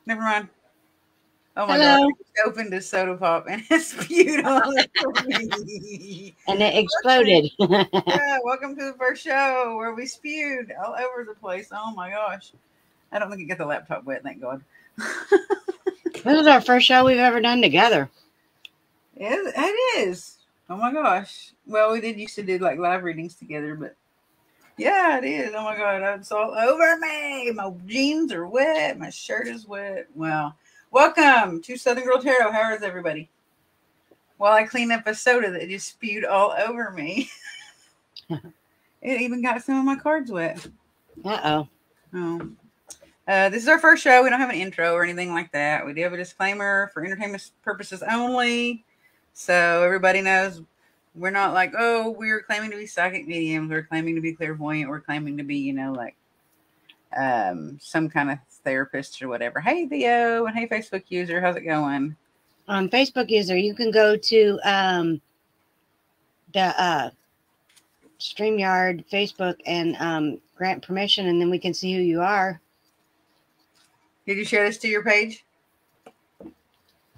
Never mind. Oh my God. Hello. I just opened a soda pop and it spewed all over me. And it exploded. Yeah, welcome to the first show where we spewed all over the place. Oh my gosh. I don't think it got the laptop wet, thank God. This is our first show we've ever done together. It is. Oh my gosh. Well, we did used to do like live readings together, but yeah, it is. Oh my God, it's all over me. My jeans are wet. My shirt is wet. Well, welcome to Southern Girl Tarot. How is everybody? While I clean up a soda that just spewed all over me. It even got some of my cards wet. Uh-oh. Oh. This is our first show. We don't have an intro or anything like that. We do have a disclaimer for entertainment purposes only. So everybody knows we're not like, oh, we're claiming to be psychic mediums. We're claiming to be clairvoyant. We're claiming to be, like some kind of therapist or whatever. Hey, Theo, and hey, Facebook user. How's it going? Facebook user, you can go to the StreamYard Facebook and grant permission, and then we can see who you are. Did you share this to your page?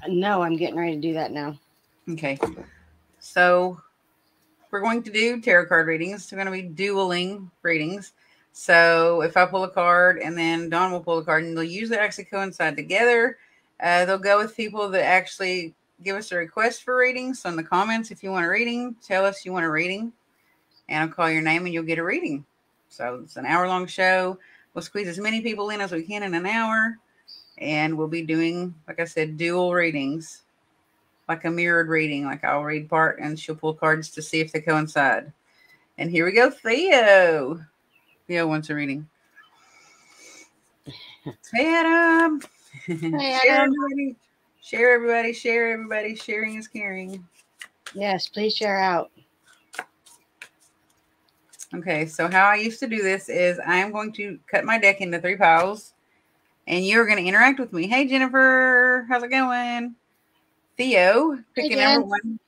No, I'm getting ready to do that now. Okay. So we're going to do tarot card readings. They're going to be dueling readings. So if I pull a card and then Dawn will pull a card, and they'll usually actually coincide together. They'll go with people that actually give us a request for readings. So in the comments, if you want a reading, tell us you want a reading, and I'll call your name and you'll get a reading. So it's an hour-long show. We'll squeeze as many people in as we can in an hour, and we'll be doing, like I said, dual readings, like a mirrored reading. Like I'll read part and she'll pull cards to see if they coincide. And here we go, Theo. Theo wants a reading. Hey, Adam. Hey, Share Adam. everybody. Share everybody. Share everybody. Sharing is caring. Yes, please share out. Okay, so how I used to do this is I'm going to cut my deck into 3 piles, and you're going to interact with me. Hey, Jennifer. How's it going? Theo, pick a number 1.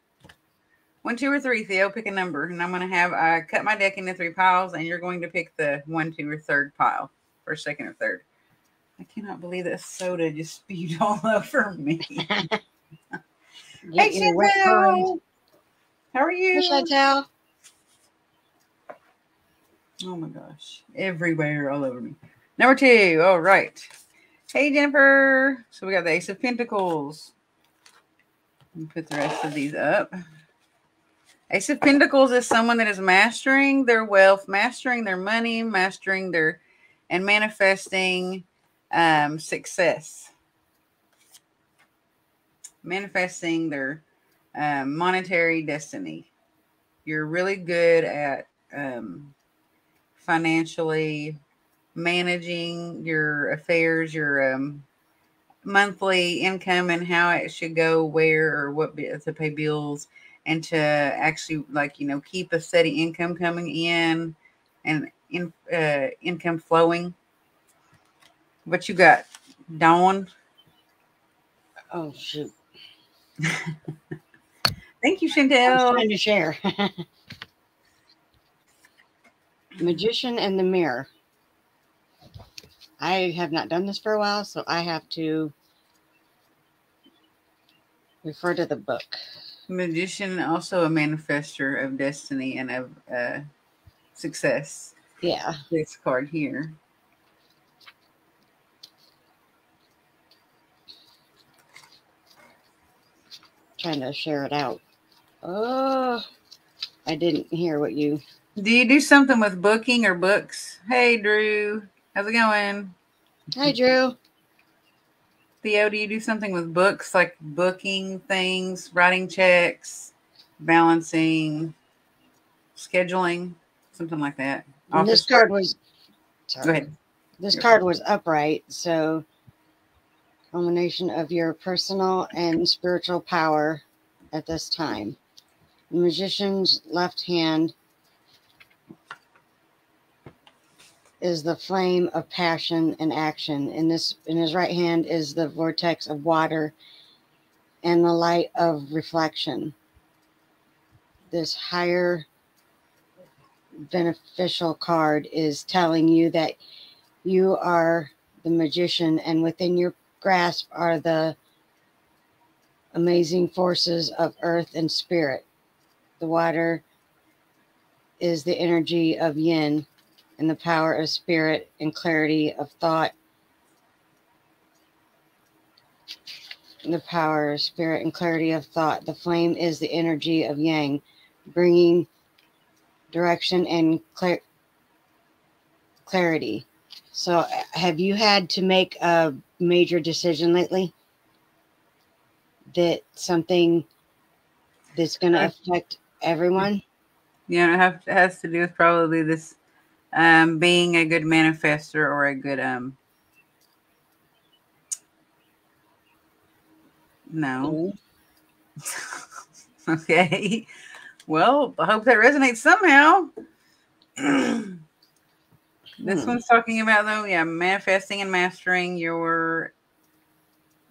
1, 2, or 3, Theo, pick a number. And I'm going to I cut my deck into 3 piles, and you're going to pick the 1, 2, or 3rd pile. First, second, or third. I cannot believe that soda just spewed all over me. Hey, Chantel. How are you? Hey, Chantel. Oh my gosh. Everywhere, all over me. Number 2. All right. Hey, Jennifer. So we got the Ace of Pentacles. Let me put the rest of these up. Ace of Pentacles is someone that is mastering their wealth, mastering their money, mastering their, and manifesting success. Manifesting their monetary destiny. You're really good at financially managing your affairs, your monthly income, and how it should go where or what to pay bills, and to actually keep a steady income coming in and income flowing. What you got, Dawn? Oh, shoot. Thank you, I was Chantel. trying to share. Magician and the Mirror. I have not done this for a while, so I have to refer to the book. Magician, also a manifester of destiny and of success. Yeah. This card here. Trying to share it out. Oh, I didn't hear what you... Do you do something with booking or books? Hey, Drew. How's it going? Hi, Drew. Theo, do you do something with books, like booking things, writing checks, balancing, scheduling, something like that? And this card was... Sorry. Go ahead. This card was upright, so combination of your personal and spiritual power at this time. The Magician's left hand is the flame of passion and action. In his right hand is the vortex of water and the light of reflection. This higher beneficial card is telling you that you are the magician, and within your grasp are the amazing forces of earth and spirit. The water is the energy of yin and the power of spirit and clarity of thought. The power of spirit and clarity of thought. The flame is the energy of yang, bringing direction and clarity. So, have you had to make a major decision lately? That something that's going to affect everyone? Yeah, it has to do with probably this being a good manifester or a good no. Okay. Well, I hope that resonates somehow. This one's talking about, though, yeah, manifesting and mastering your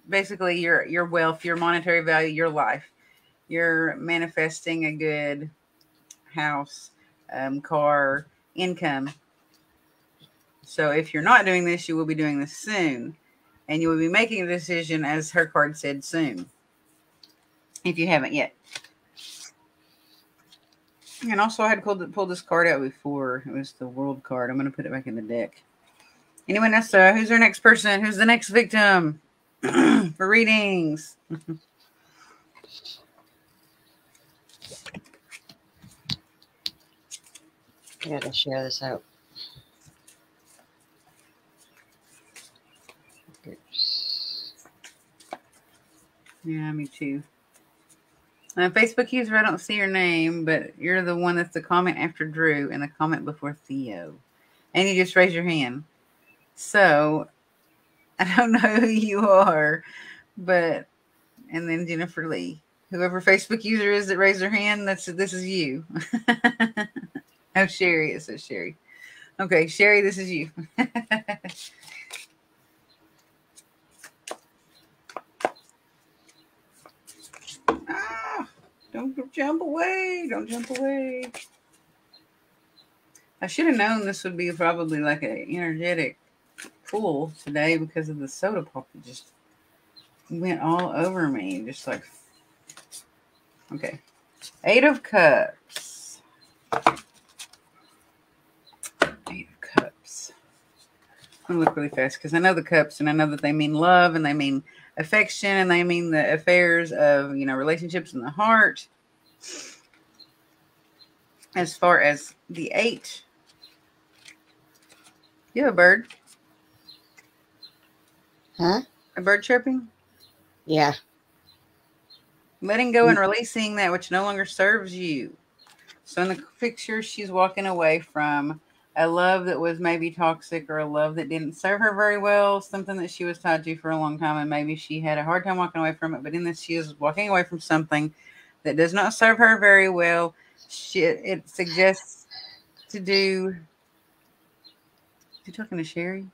basically your wealth, your monetary value, your life. You're manifesting a good house, car, income. So if you're not doing this, you will be doing this soon. And you will be making a decision, as her card said, soon. If you haven't yet. And also, I had pulled this card out before. It was the World card. I'm going to put it back in the deck. Anyway, Nessa, who's our next person? Who's the next victim for readings? I got to share this out. Oops. Yeah, me too. Facebook user, I don't see your name, but you're the one that's the comment after Drew and the comment before Theo. And you just raise your hand. So, I don't know who you are, but, and then Jennifer Lee. Whoever Facebook user is that raised their hand, this is you. Oh, Sherry, it says Sherry. Okay, Sherry, this is you. Don't jump away. Don't jump away. I should have known this would be probably like an energetic pool today because of the soda pop that just went all over me. Just like, okay. 8 of Cups. 8 of Cups. I'm going to look really fast because I know the cups and I know that they mean love and they mean affection and they mean the affairs of, relationships in the heart. As far as the 8, you have a bird. Huh? A bird chirping? Yeah. Letting go and releasing that which no longer serves you. So in the picture, she's walking away from a love that was maybe toxic or a love that didn't serve her very well, something that she was tied to for a long time, and maybe she had a hard time walking away from it. But in this, she is walking away from something that does not serve her very well. It suggests to do... You talking to Sherry?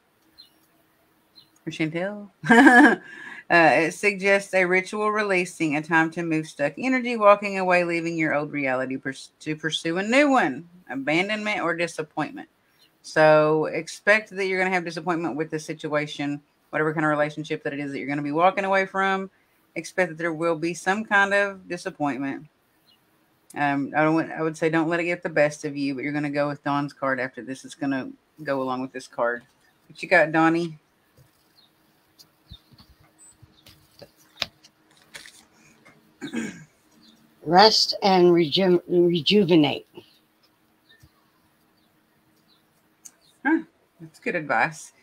Or Chantel? It suggests a ritual releasing, a time to move stuck energy, walking away, leaving your old reality to pursue a new one, abandonment or disappointment. So expect that you're going to have disappointment with this situation, whatever kind of relationship that it is that you're going to be walking away from. Expect that there will be some kind of disappointment. I would say don't let it get the best of you, but you're going to go with Dawn's card after this. It's going to go along with this card. What you got, Donnie? Rest and rejuvenate. That's good advice.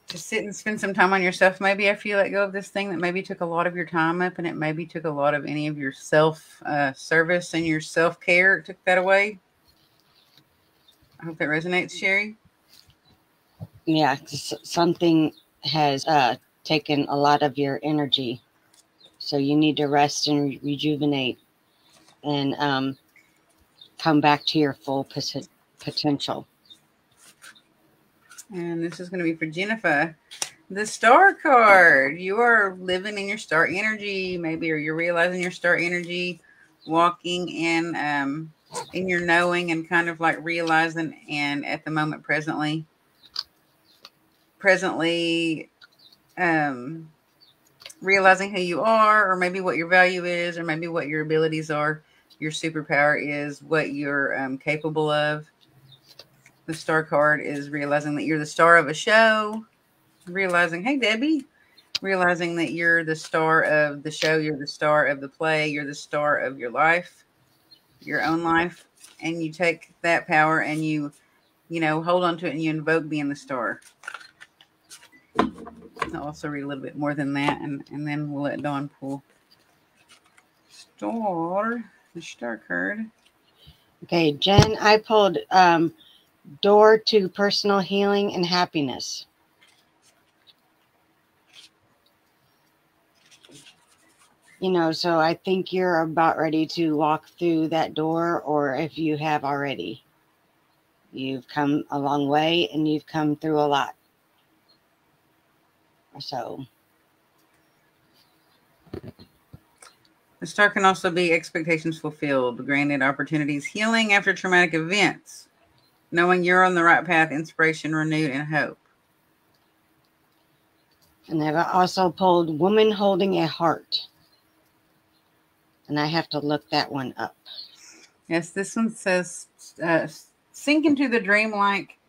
Just sit and spend some time on yourself. Maybe after you let go of this thing that maybe took a lot of your time up and it maybe took a lot of any of your self-service and your self-care. It took that away. I hope that resonates, Sherry. Yeah, something has taken a lot of your energy. So you need to rest and rejuvenate and come back to your full potential. And this is going to be for Jennifer. The Star card. You are living in your star energy, maybe, or you're realizing your star energy, walking in your knowing and kind of like realizing and at the moment presently realizing who you are, or maybe what your value is, or maybe what your abilities are. Your superpower is what you're capable of. The star card is realizing that you're the star of a show. Realizing, hey, Debbie, realizing that you're the star of the show, you're the star of the play, you're the star of your life, your own life. And you take that power and you hold on to it and you invoke being the star. I'll also read a little bit more than that, and then we'll let Dawn pull the star card. Okay, Jen, I pulled door to personal healing and happiness. So I think you're about ready to walk through that door, or if you have already, you've come a long way and you've come through a lot. So the star can also be expectations fulfilled, granted opportunities, healing after traumatic events, knowing you're on the right path, inspiration renewed, and hope. And I've also pulled woman holding a heart. And I have to look that one up. Yes, this one says sink into the dreamlike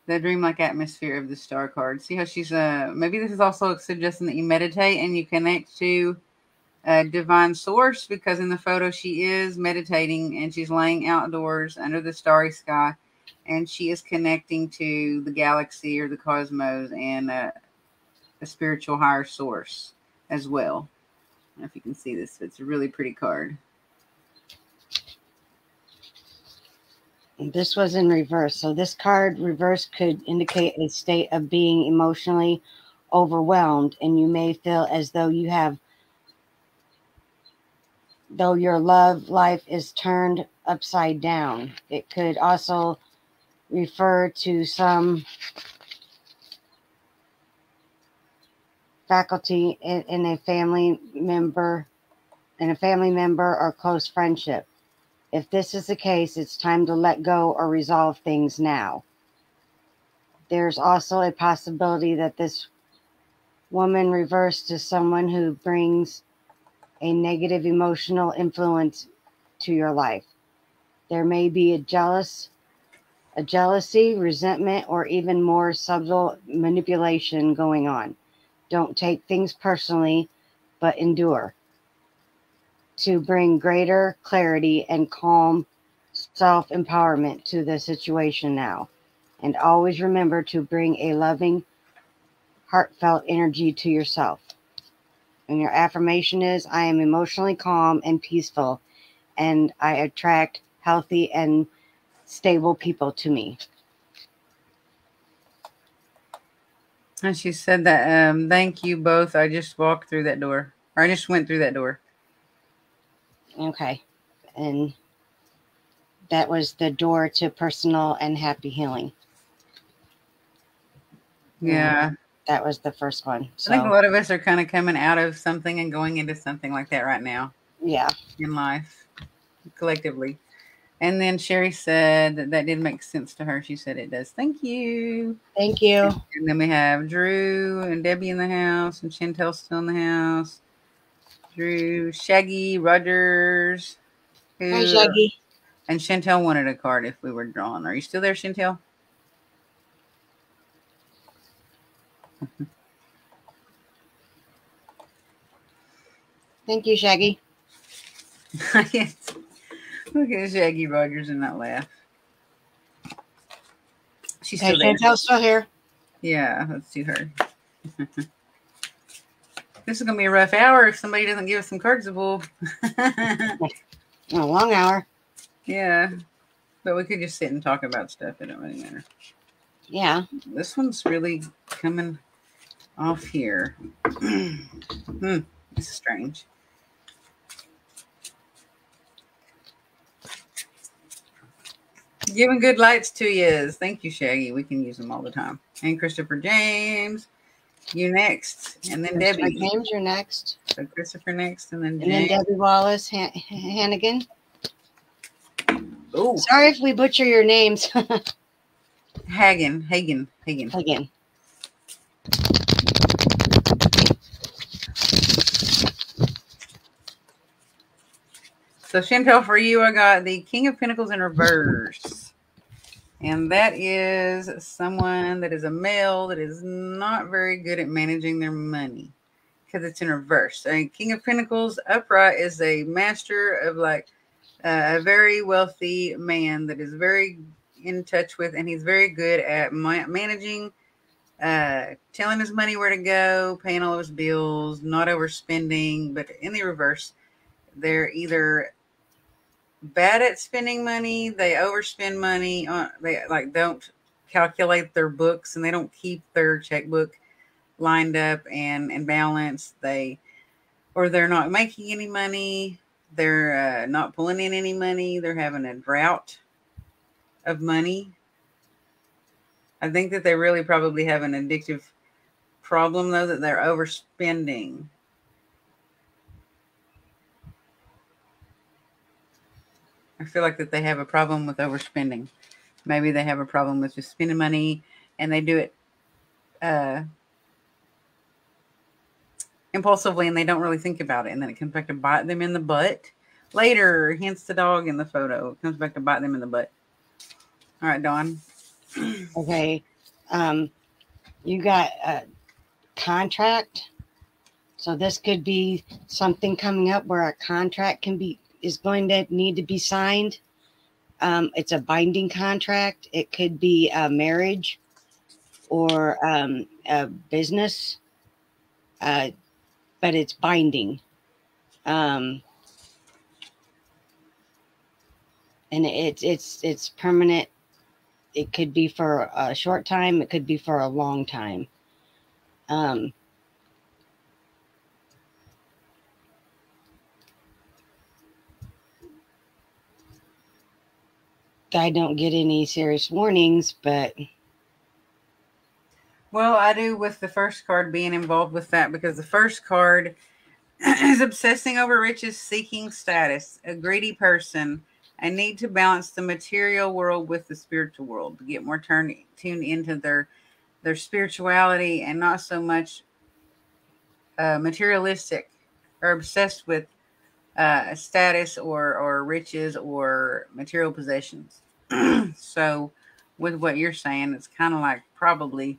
atmosphere of the star card. See how she's maybe this is also suggesting that you meditate and you connect to a divine source, because in the photo she is meditating and she's laying outdoors under the starry sky, and she is connecting to the galaxy or the cosmos and a spiritual higher source as well. I don't know if you can see this, but it's a really pretty card. This was in reverse. So this card reverse could indicate a state of being emotionally overwhelmed, and you may feel as though your love life is turned upside down. It could also refer to some faculty in a family member or close friendship. If this is the case, it's time to let go or resolve things now. There's also a possibility that this woman reversed to someone who brings a negative emotional influence to your life. There may be a jealousy, resentment, or even more subtle manipulation going on. Don't take things personally, but endure to bring greater clarity and calm self-empowerment to the situation now. And always remember to bring a loving, heartfelt energy to yourself. And your affirmation is, I am emotionally calm and peaceful, and I attract healthy and stable people to me. And she said that, thank you both. I just walked through that door. Or I just went through that door. Okay. And that was the door to personal and happy healing. Yeah. That was the first one. So I think a lot of us are kind of coming out of something and going into something like that right now. Yeah. In life, collectively. And then Sherry said that did make sense to her. She said it does. Thank you. Thank you. And then we have Drew and Debbie in the house, and Chantel still in the house. Drew, Shaggy, Rogers. Hi, Shaggy. And Chantel wanted a card if we were drawn. Are you still there, Chantel? Thank you, Shaggy. Yes. Look at Shaggy Rogers and that laugh. She's still there. Chantel's still here. Yeah, let's do her. This is going to be a rough hour if somebody doesn't give us some cards to pull. A long hour. Yeah. But we could just sit and talk about stuff. It don't really matter. Yeah. This one's really coming off here. This is strange. Giving good lights to you. Thank you, Shaggy. We can use them all the time. And Christopher James. You next. And then Debbie. James, you're next. So Christopher next. And then James. And then Debbie Wallace Hannigan. Oh. Sorry if we butcher your names. Hagen. So Chantel, for you, I got the King of Pentacles in reverse. And that is someone that is a male that is not very good at managing their money because it's in reverse. King of Pentacles upright is a master of like a very wealthy man that is very in touch with, and he's very good at managing, telling his money where to go, paying all of his bills, not overspending. But in the reverse, they're either bad at spending money, they overspend money, they like don't calculate their books, and they don't keep their checkbook lined up and balanced. They're not making any money, they're not pulling in any money, they're having a drought of money. I think that they really probably have an addictive problem, though, that they're overspending. I feel like that they have a problem with overspending. Maybe they have a problem with just spending money, and they do it impulsively, and they don't really think about it, and then it comes back to bite them in the butt later. Hence the dog in the photo. It comes back to bite them in the butt. All right, Dawn. Okay. You got a contract. So this could be something coming up where a contract is going to need to be signed. It's a binding contract. It could be a marriage or a business, but it's binding. And it's permanent. It could be for a short time. It could be for a long time. I don't get any serious warnings, but... Well, I do with the first card being involved with that, because the first card is obsessing over riches, seeking status, a greedy person, a need to balance the material world with the spiritual world, to get more tuned into their spirituality, and not so much materialistic or obsessed with status or riches or material possessions. So with what you're saying, it's kind of like probably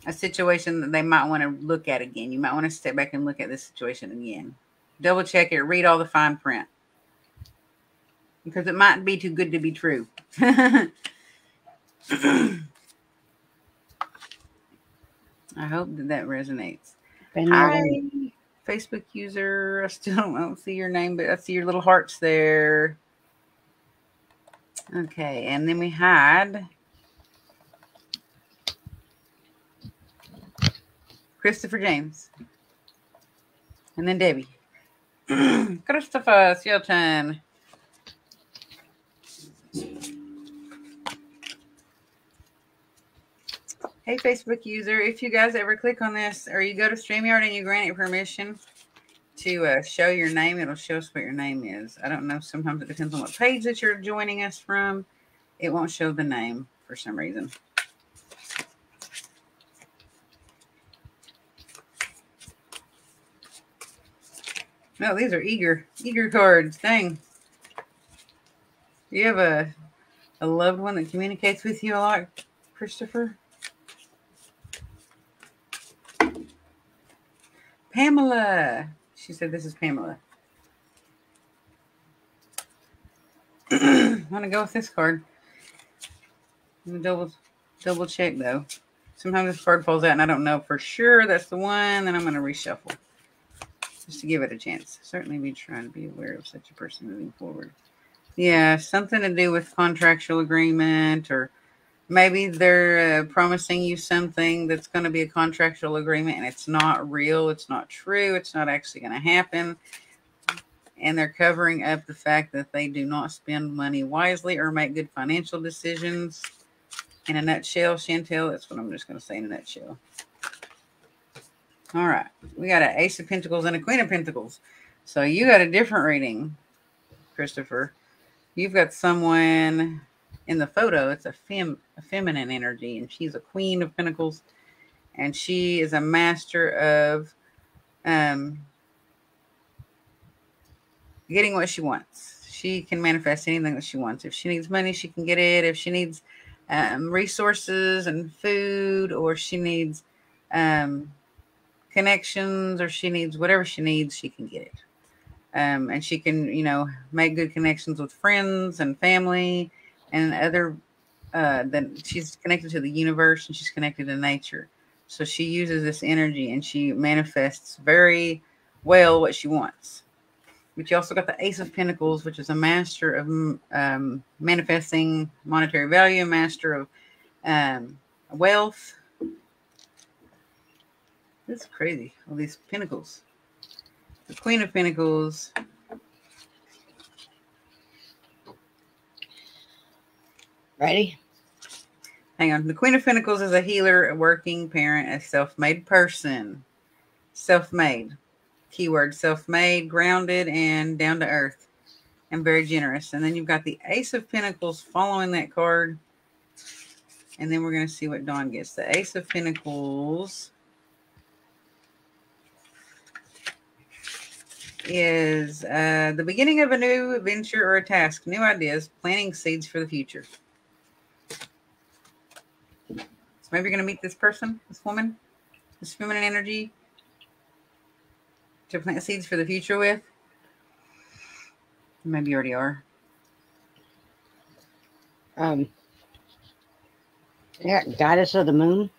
a situation that they might want to look at again. You might want to step back and look at this situation again. Double check it. Read all the fine print, because it might be too good to be true. I hope that resonates. Hi, Facebook user. I still don't see your name, but I see your little hearts there. Okay, and then we had Christopher James. And then Debbie. Christopher, it's your turn. Hey, Facebook user, if you guys ever click on this, or you go to StreamYard and you grant it permission to show your name, it'll show us what your name is. I don't know. Sometimes it depends on what page that you're joining us from. It won't show the name for some reason. No, these are eager cards. Dang. Do you have a loved one that communicates with you a lot, Christopher? Pamela. She said this is Pamela. I'm going to go with this card. I'm going to double check, though. Sometimes this card falls out and I don't know for sure that's the one. Then I'm going to reshuffle just to give it a chance. Certainly be trying to be aware of such a person moving forward. Yeah, something to do with contractual agreement, or maybe they're promising you something that's going to be a contractual agreement and it's not real. It's not true. It's not actually going to happen. And they're covering up the fact that they do not spend money wisely or make good financial decisions. In a nutshell, Chantel, that's what I'm just going to say in a nutshell. All right. We got an Ace of Pentacles and a Queen of Pentacles. So you got a different reading, Christopher. You've got someone in the photo. It's a feminine energy, and she's a Queen of Pentacles, and she is a master of getting what she wants. She can manifest anything that she wants. If she needs money, she can get it. If she needs resources and food, or she needs connections, or she needs whatever she needs, she can get it. And she can, make good connections with friends and family and other. Then she's connected to the universe and she's connected to nature. So she uses this energy and she manifests very well what she wants. But you also got the Ace of Pentacles, which is a master of manifesting monetary value, master of wealth. This is crazy. All these pentacles. The Queen of Pentacles. Ready? Hang on. The Queen of Pentacles is a healer, a working parent, a self-made person. Self-made. Keyword self-made, grounded, and down to earth, and very generous. And then you've got the Ace of Pentacles following that card. And then we're going to see what Dawn gets. The Ace of Pentacles is the beginning of a new adventure or a task, new ideas, planting seeds for the future. So maybe you're going to meet this person, this woman, this feminine energy to plant seeds for the future with. Maybe you already are. Yeah, Goddess of the Moon.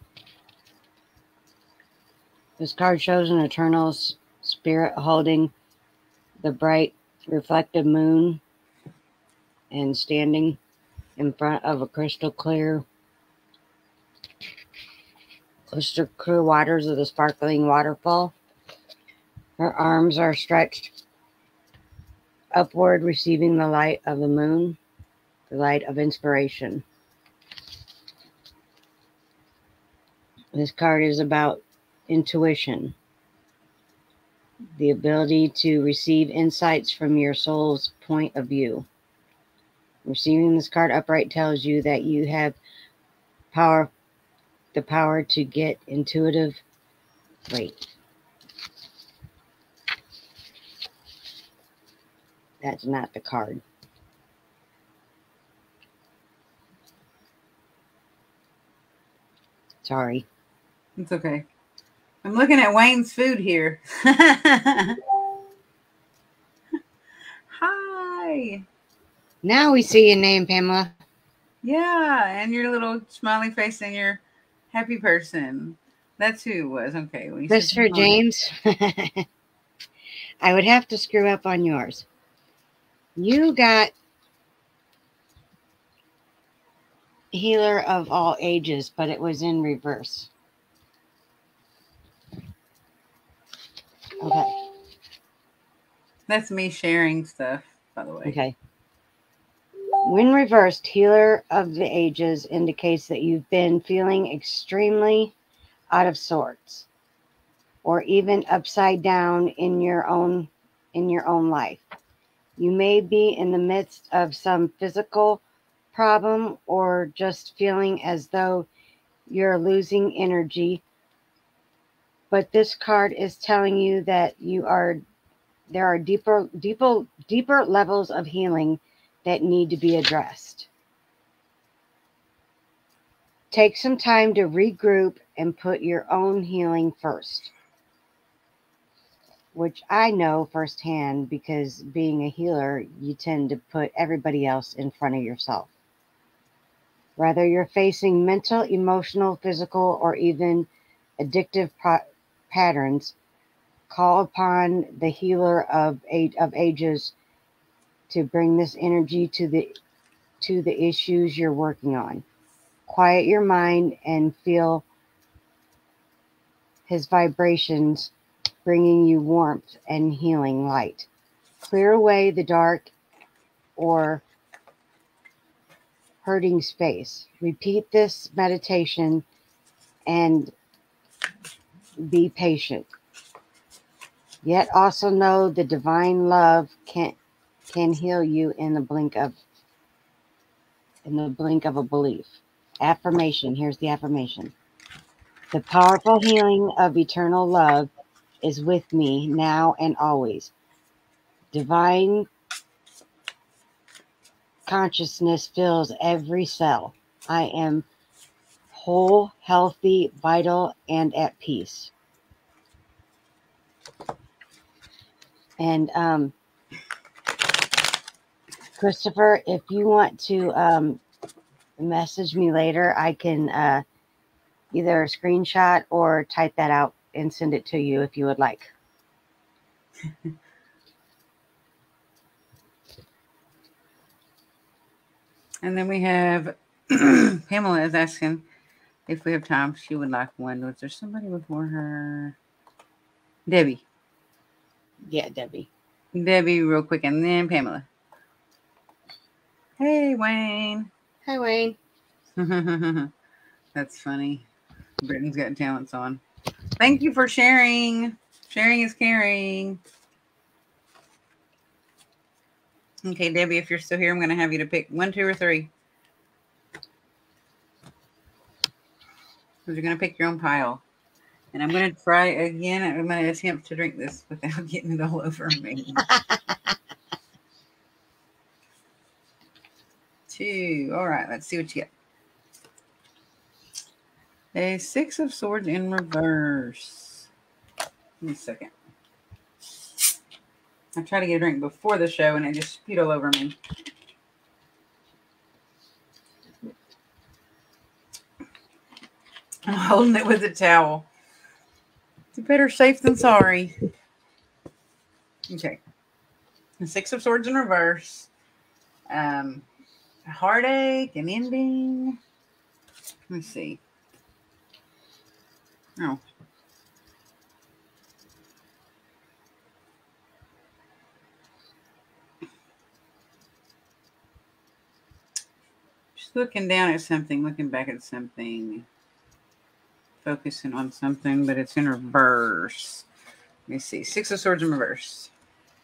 This card shows an eternal spirit holding the bright reflective moon and standing in front of a crystal clear waters of the sparkling waterfall. Her arms are stretched upward, receiving the light of the moon, the light of inspiration. This card is about intuition, the ability to receive insights from your soul's point of view. Receiving this card upright tells you that you have the power to get intuitive. Wait. That's not the card. Sorry. It's okay. I'm looking at Wayne's food here. Hi. Now we see your name, Pamela. Yeah, and your little smiley face and your happy person. That's who it was. Okay. Christopher James. I would have to screw up on yours. You got healer of all ages, but it was in reverse. Okay. That's me sharing stuff, by the way. Okay. When reversed, healer of the ages indicates that you've been feeling extremely out of sorts, or even upside down in your own life. You may be in the midst of some physical problem or just feeling as though you're losing energy. But this card is telling you that there are deeper levels of healing that need to be addressed. Take some time to regroup and put your own healing first, which I know firsthand because being a healer, you tend to put everybody else in front of yourself. Whether you're facing mental, emotional, physical, or even addictive patterns, call upon the healer of ages to bring this energy to the issues you're working on. Quiet your mind and feel his vibrations bringing you warmth and healing light. Clear away the dark or hurting space. Repeat this meditation and be patient. Yet also know the divine love can heal you in the blink of a belief. Affirmation. Here's the affirmation. The powerful healing of eternal love is with me now and always. Divine consciousness fills every cell. I am whole, healthy, vital, and at peace. And Christopher, if you want to message me later, I can either screenshot or type that out and send it to you if you would like. And then we have Pamela is asking if we have time. She would like one. Was there somebody before her? Debbie. Yeah, Debbie. Debbie, real quick, and then Pamela. Hey, Wayne. Hi, Wayne. That's funny. Britain's Got Talents on. Thank you for sharing. Sharing is caring. Okay, Debbie, if you're still here, I'm going to have you to pick 1, 2, or 3. Because you're going to pick your own pile. And I'm going to try again. I'm going to attempt to drink this without getting it all over me. 2. All right, let's see what you get. A 6 of Swords in reverse. Give me a second. I tried to get a drink before the show and it just spewed all over me. I'm holding it with a towel. It's better safe than sorry. Okay. The 6 of Swords in reverse. A heartache, an ending. Let me see. Oh. Just looking down at something, looking back at something, focusing on something, but it's in reverse. Let me see. 6 of Swords in reverse.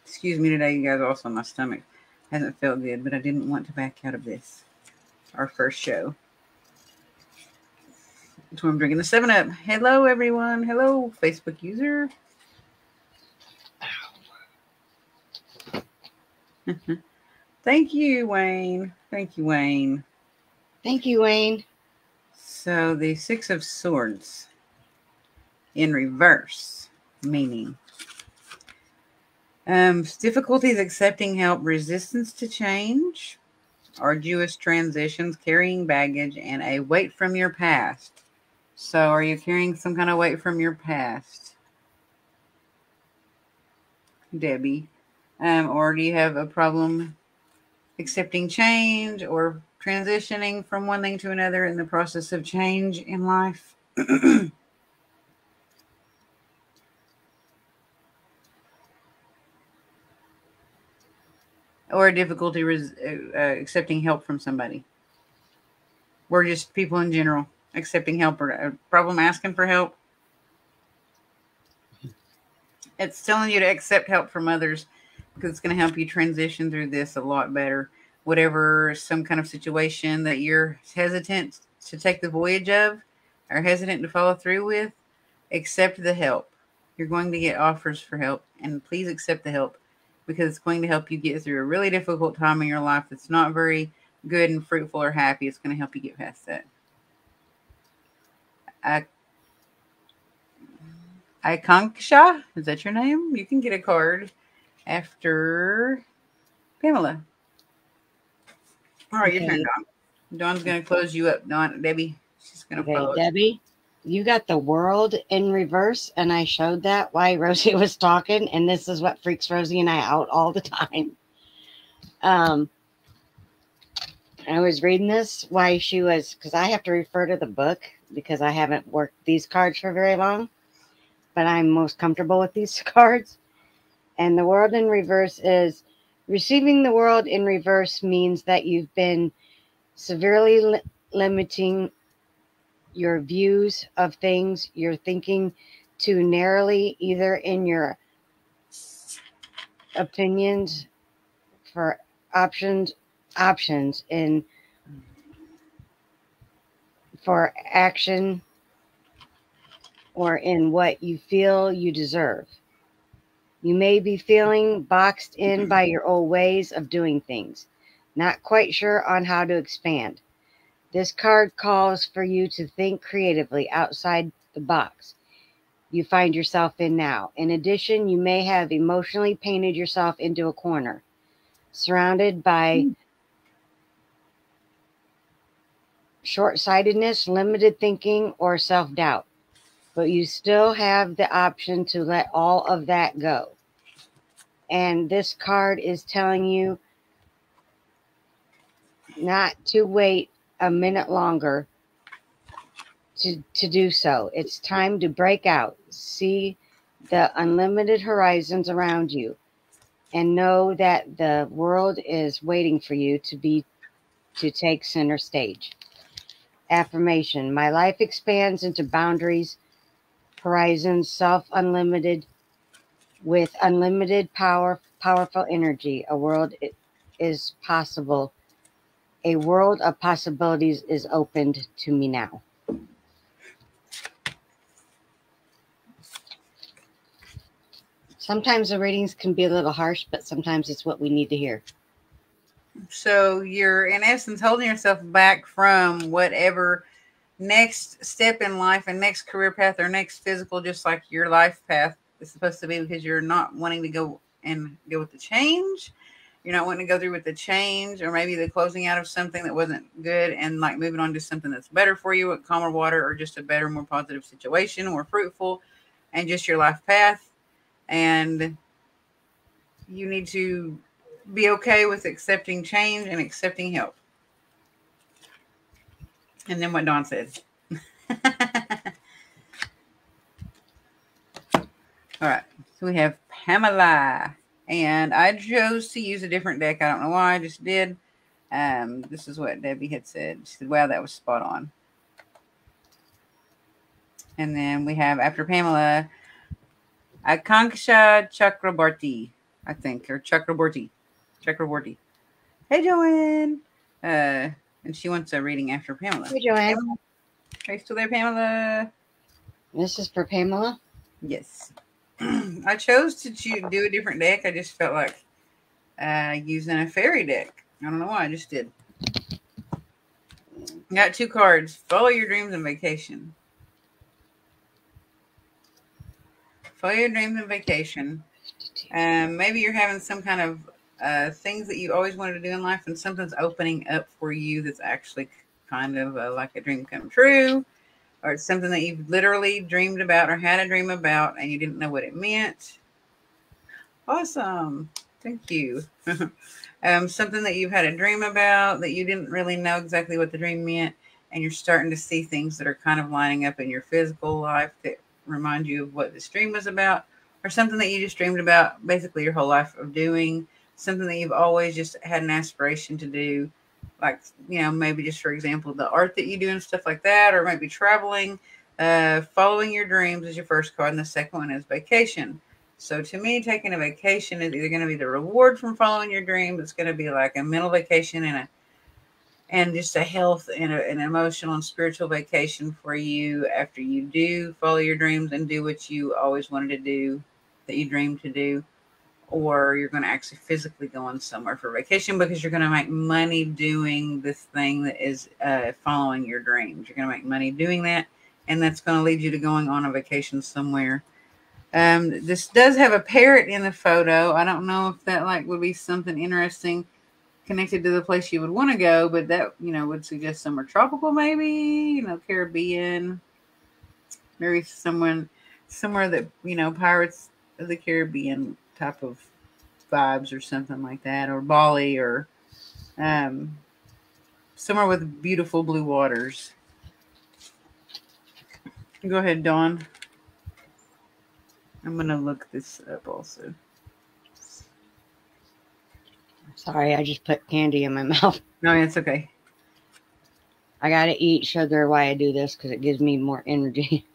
Excuse me today, you guys. Also, my stomach hasn't felt good, but I didn't want to back out of this. Our first show. That's why I'm drinking the 7-Up. Hello, everyone. Hello, Facebook user. Thank you, Wayne. Thank you, Wayne. Thank you, Wayne. So the 6 of Swords in reverse, meaning difficulties accepting help, resistance to change, arduous transitions, carrying baggage, and a weight from your past. So are you carrying some kind of weight from your past, Debbie? Or do you have a problem accepting change or transitioning from one thing to another in the process of change in life? Or a difficulty accepting help from somebody? We're just people in general accepting help, or a problem asking for help. It's telling you to accept help from others because it's going to help you transition through this a lot better. Whatever some kind of situation that you're hesitant to take the voyage of or hesitant to follow through with, accept the help. You're going to get offers for help, and please accept the help because it's going to help you get through a really difficult time in your life that's not very good and fruitful or happy. It's going to help you get past that. Ikanksha, is that your name? You can get a card after Pamela. All right, your turn, Dawn. Dawn's going to close you up. Dawn, Debbie, she's going to follow. Debbie, you got the world in reverse, and I showed that while Rosie was talking, and this is what freaks Rosie and I out all the time. I was reading this while she was, because I have to refer to the book because I haven't worked these cards for very long, but I'm most comfortable with these cards. And the world in reverse is receiving the world in reverse means that you've been severely limiting your views of things. You're thinking too narrowly, either in your opinions for options in for action or in what you feel you deserve. You may be feeling boxed in by your old ways of doing things, not quite sure on how to expand. This card calls for you to think creatively outside the box you find yourself in now. In addition, you may have emotionally painted yourself into a corner, surrounded by short-sightedness, limited thinking, or self-doubt. But you still have the option to let all of that go. And this card is telling you not to wait a minute longer to do so. It's time to break out, see the unlimited horizons around you, and know that the world is waiting for you to take center stage. Affirmation: my life expands into boundaries, horizons, self-unlimited, with unlimited power, powerful energy. A world is possible. A world of possibilities is opened to me now. Sometimes the readings can be a little harsh, but sometimes it's what we need to hear. So you're, in essence, holding yourself back from whatever next step in life and next career path or next physical, just like your life path is supposed to be, because you're not wanting to go with the change. You're not wanting to go through with the change, or maybe the closing out of something that wasn't good and like moving on to something that's better for you, with calmer water, or just a better, more positive situation, more fruitful, and just your life path. And you need to be okay with accepting change and accepting help. And then what Dawn said. All right. So we have Pamela. And I chose to use a different deck. I don't know why. I just did. This is what Debbie had said. She said, wow, that was spot on. And then we have, after Pamela, Akanksha Chakraborty, I think, or Chakraborty. Hey, Joanne. And she wants a reading after Pamela. Hey, Joanne. Are you still there, Pamela? This is for Pamela? Yes. I chose to do a different deck. I just felt like using a fairy deck. I don't know why. I just did. Got 2 cards. Follow your dreams and vacation. Follow your dreams and vacation. Maybe you're having some kind of things that you always wanted to do in life, and something's opening up for you that's actually kind of like a dream come true, or it's something that you've literally dreamed about or had a dream about and you didn't know what it meant. Awesome. Thank you. Something that you've had a dream about that you didn't really know exactly what the dream meant, and you're starting to see things that are kind of lining up in your physical life that remind you of what this dream was about, or something that you just dreamed about basically your whole life of doing, something that you've always just had an aspiration to do, like, you know, maybe just, for example, the art that you do and stuff like that, or maybe traveling. Following your dreams is your first card, and the second one is vacation. So to me, taking a vacation is either going to be the reward from following your dream. It's going to be like a mental vacation and just a health and an emotional and spiritual vacation for you after you do follow your dreams and do what you always wanted to do, that you dreamed to do. Or you're going to actually physically go on somewhere for vacation, because you're going to make money doing this thing that is following your dreams. You're going to make money doing that, and that's going to lead you to going on a vacation somewhere. This does have a parrot in the photo. I don't know if that would be something interesting connected to the place you would want to go, but that, would suggest somewhere tropical, maybe, Caribbean, maybe somewhere that, Pirates of the Caribbean type of vibes or something like that, or Bali, or somewhere with beautiful blue waters. Go ahead, Dawn. I'm going to look this up also. Sorry, I just put candy in my mouth. No, it's okay. I got to eat sugar while I do this because it gives me more energy.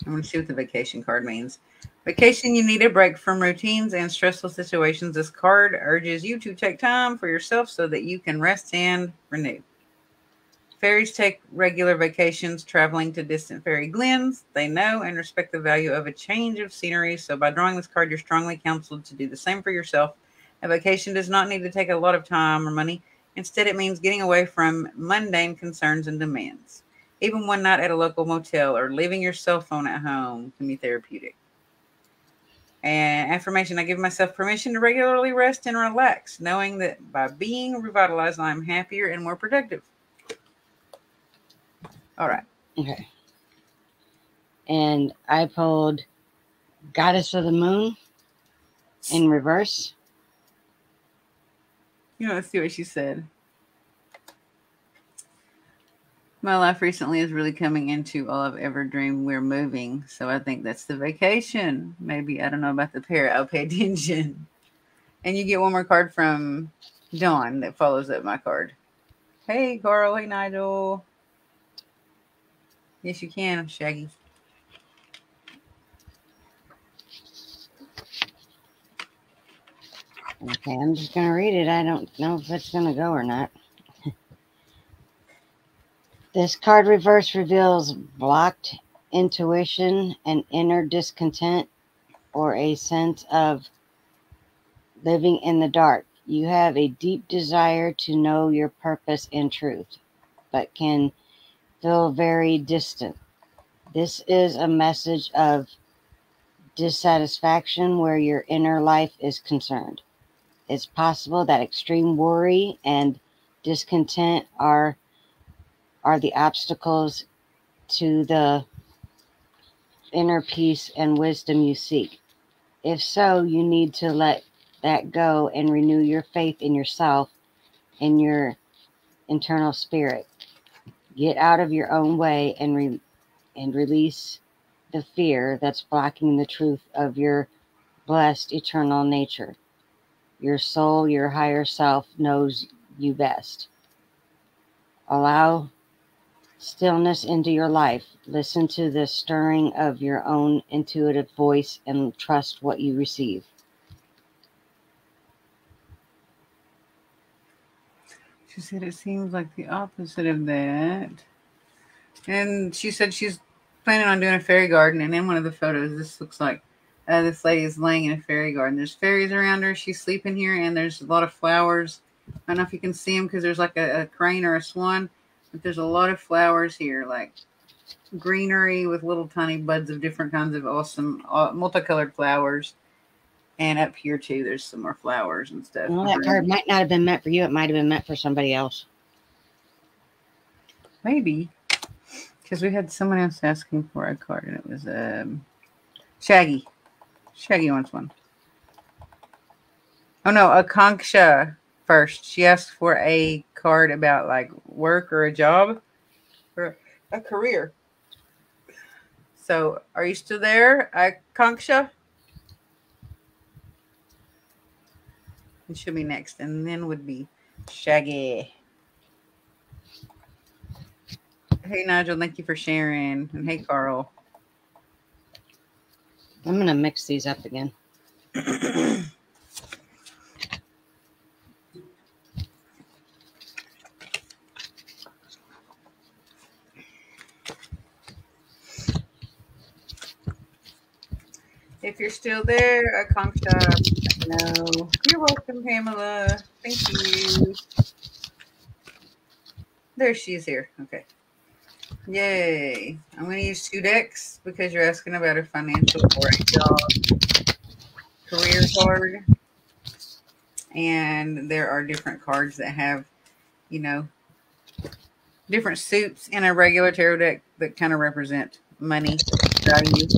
I'm going to see what the vacation card means. Vacation, you need a break from routines and stressful situations. This card urges you to take time for yourself so that you can rest and renew. Fairies take regular vacations traveling to distant fairy glens. They know and respect the value of a change of scenery. So by drawing this card, you're strongly counseled to do the same for yourself. A vacation does not need to take a lot of time or money. Instead, it means getting away from mundane concerns and demands. Even one night at a local motel or leaving your cell phone at home can be therapeutic. And affirmation, I give myself permission to regularly rest and relax, knowing that by being revitalized, I'm happier and more productive. All right. Okay. And I pulled Goddess of the Moon in reverse. You know, let's see what she said. My life recently is really coming into all I've ever dreamed. We're moving. So I think that's the vacation. Maybe, I don't know about the pair. I'll pay attention. And you get one more card from Dawn that follows up my card. Hey, Carl. Hey, Nigel. Yes, you can, Shaggy. Okay, I'm just going to read it. I don't know if it's going to go or not. This card reverse reveals blocked intuition and inner discontent or a sense of living in the dark. You have a deep desire to know your purpose and truth, but can feel very distant. This is a message of dissatisfaction where your inner life is concerned. It's possible that extreme worry and discontent are the obstacles to the inner peace and wisdom you seek. If so, you need to let that go and renew your faith in yourself and your internal spirit. Get out of your own way and release the fear that's blocking the truth of your blessed eternal nature. Your soul, your higher self, knows you best. Allow stillness into your life. Listen to the stirring of your own intuitive voice and trust what you receive. She said it seems like the opposite of that. And she said she's planning on doing a fairy garden. And in one of the photos, this looks like this lady is laying in a fairy garden. There's fairies around her. She's sleeping here, and there's a lot of flowers. I don't know if you can see them because there's like a crane or a swan. But there's a lot of flowers here, like greenery with little tiny buds of different kinds of awesome multicolored flowers. And up here, too, there's some more flowers and stuff. Well, that card might not have been meant for you. It might have been meant for somebody else. Maybe. Because we had someone else asking for a card, and it was Shaggy. Shaggy wants one. Oh, no, Akanksha first. She asked for a card about, like, work or a job or a career. So, are you still there, Akanksha? It should be next, and then would be Shaggy. Hey, Nigel, thank you for sharing. And hey, Carl. I'm going to mix these up again. If you're still there, Akanksha, no. You're welcome, Pamela. Thank you. There she is here. Okay. Yay. I'm going to use 2 decks because you're asking about a financial or a job career card. And there are different cards that have, you know, different suits in a regular tarot deck that kind of represent money value.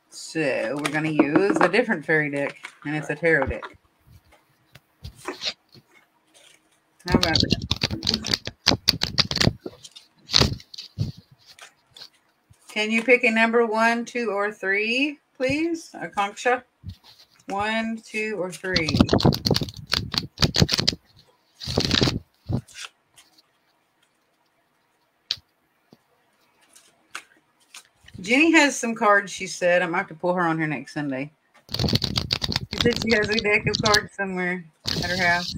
So we're going to use a different fairy deck, and it's a tarot deck. How about that? Can you pick a number 1, 2, or 3, please? Akanksha? 1, 2, or 3. Jenny has some cards, she said. I might have to pull her on here next Sunday. She said she has a deck of cards somewhere at her house.